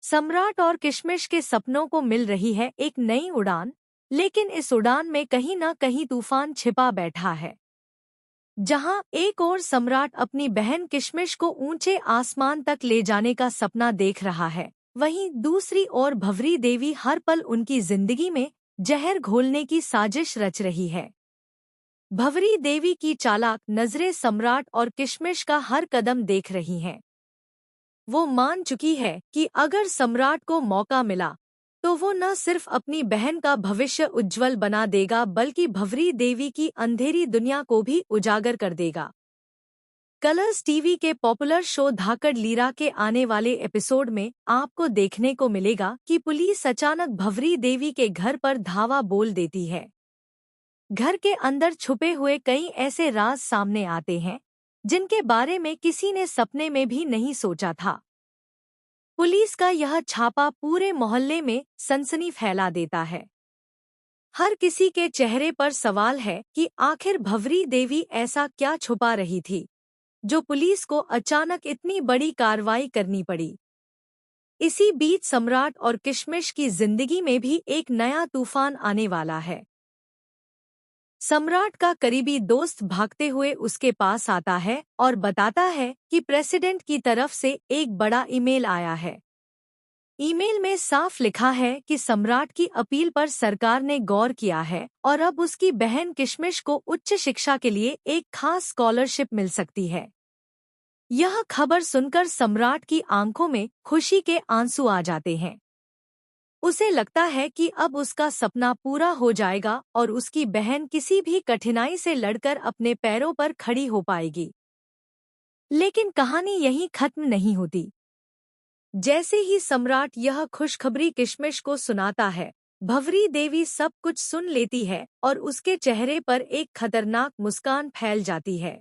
सम्राट और किशमिश के सपनों को मिल रही है एक नई उड़ान, लेकिन इस उड़ान में कहीं न कहीं तूफान छिपा बैठा है। जहां एक ओर सम्राट अपनी बहन किशमिश को ऊंचे आसमान तक ले जाने का सपना देख रहा है, वहीं दूसरी ओर भंवरी देवी हर पल उनकी जिंदगी में जहर घोलने की साजिश रच रही है। भंवरी देवी की चालाक नजरें सम्राट और किशमिश का हर कदम देख रही हैं। वो मान चुकी है कि अगर सम्राट को मौका मिला तो वो न सिर्फ अपनी बहन का भविष्य उज्जवल बना देगा बल्कि भंवरी देवी की अंधेरी दुनिया को भी उजागर कर देगा। कलर्स टीवी के पॉपुलर शो धाकड़ लीरा के आने वाले एपिसोड में आपको देखने को मिलेगा कि पुलिस अचानक भंवरी देवी के घर पर धावा बोल देती है। घर के अंदर छुपे हुए कई ऐसे राज सामने आते हैं जिनके बारे में किसी ने सपने में भी नहीं सोचा था। पुलिस का यह छापा पूरे मोहल्ले में सनसनी फैला देता है। हर किसी के चेहरे पर सवाल है कि आखिर भंवरी देवी ऐसा क्या छुपा रही थी जो पुलिस को अचानक इतनी बड़ी कार्रवाई करनी पड़ी। इसी बीच सम्राट और किशमिश की जिंदगी में भी एक नया तूफान आने वाला है। सम्राट का करीबी दोस्त भागते हुए उसके पास आता है और बताता है कि प्रेसिडेंट की तरफ से एक बड़ा ईमेल आया है। ईमेल में साफ लिखा है कि सम्राट की अपील पर सरकार ने गौर किया है और अब उसकी बहन किशमिश को उच्च शिक्षा के लिए एक खास स्कॉलरशिप मिल सकती है। यह खबर सुनकर सम्राट की आंखों में खुशी के आंसू आ जाते हैं। उसे लगता है कि अब उसका सपना पूरा हो जाएगा और उसकी बहन किसी भी कठिनाई से लड़कर अपने पैरों पर खड़ी हो पाएगी। लेकिन कहानी यहीं खत्म नहीं होती। जैसे ही सम्राट यह खुशखबरी किशमिश को सुनाता है, भंवरी देवी सब कुछ सुन लेती है और उसके चेहरे पर एक खतरनाक मुस्कान फैल जाती है।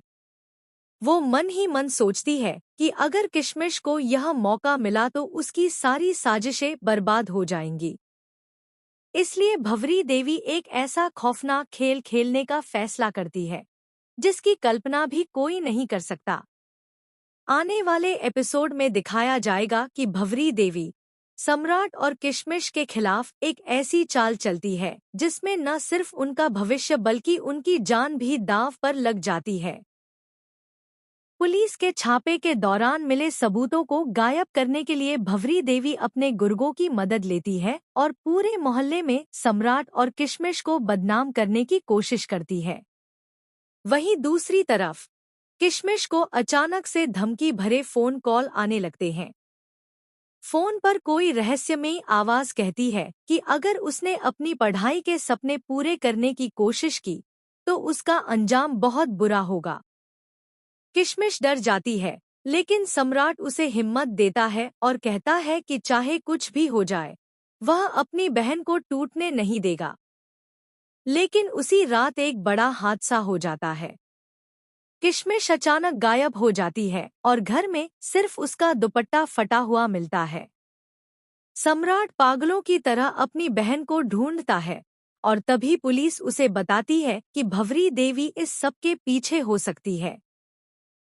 वो मन ही मन सोचती है कि अगर किशमिश को यह मौका मिला तो उसकी सारी साजिशें बर्बाद हो जाएंगी। इसलिए भंवरी देवी एक ऐसा खौफनाक खेल खेलने का फैसला करती है जिसकी कल्पना भी कोई नहीं कर सकता। आने वाले एपिसोड में दिखाया जाएगा कि भंवरी देवी सम्राट और किशमिश के खिलाफ एक ऐसी चाल चलती है जिसमें न सिर्फ उनका भविष्य बल्कि उनकी जान भी दांव पर लग जाती है। पुलिस के छापे के दौरान मिले सबूतों को गायब करने के लिए भंवरी देवी अपने गुर्गों की मदद लेती है और पूरे मोहल्ले में सम्राट और किशमिश को बदनाम करने की कोशिश करती है। वहीं दूसरी तरफ किशमिश को अचानक से धमकी भरे फोन कॉल आने लगते हैं। फोन पर कोई रहस्यमयी आवाज कहती है कि अगर उसने अपनी पढ़ाई के सपने पूरे करने की कोशिश की तो उसका अंजाम बहुत बुरा होगा। किशमिश डर जाती है, लेकिन सम्राट उसे हिम्मत देता है और कहता है कि चाहे कुछ भी हो जाए, वह अपनी बहन को टूटने नहीं देगा। लेकिन उसी रात एक बड़ा हादसा हो जाता है। किशमिश अचानक गायब हो जाती है और घर में सिर्फ उसका दुपट्टा फटा हुआ मिलता है। सम्राट पागलों की तरह अपनी बहन को ढूंढता है और तभी पुलिस उसे बताती है कि भंवरी देवी इस सब के पीछे हो सकती है।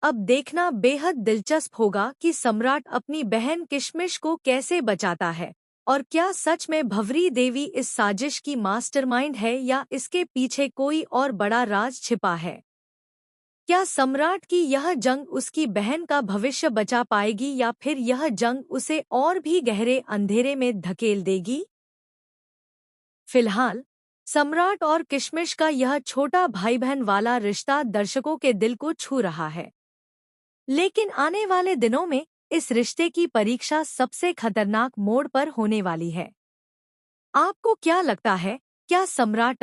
अब देखना बेहद दिलचस्प होगा कि सम्राट अपनी बहन किशमिश को कैसे बचाता है और क्या सच में भंवरी देवी इस साजिश की मास्टरमाइंड है या इसके पीछे कोई और बड़ा राज छिपा है। क्या सम्राट की यह जंग उसकी बहन का भविष्य बचा पाएगी या फिर यह जंग उसे और भी गहरे अंधेरे में धकेल देगी? फिलहाल सम्राट और किशमिश का यह छोटा भाई बहन वाला रिश्ता दर्शकों के दिल को छू रहा है, लेकिन आने वाले दिनों में इस रिश्ते की परीक्षा सबसे खतरनाक मोड़ पर होने वाली है। आपको क्या लगता है, क्या सम्राट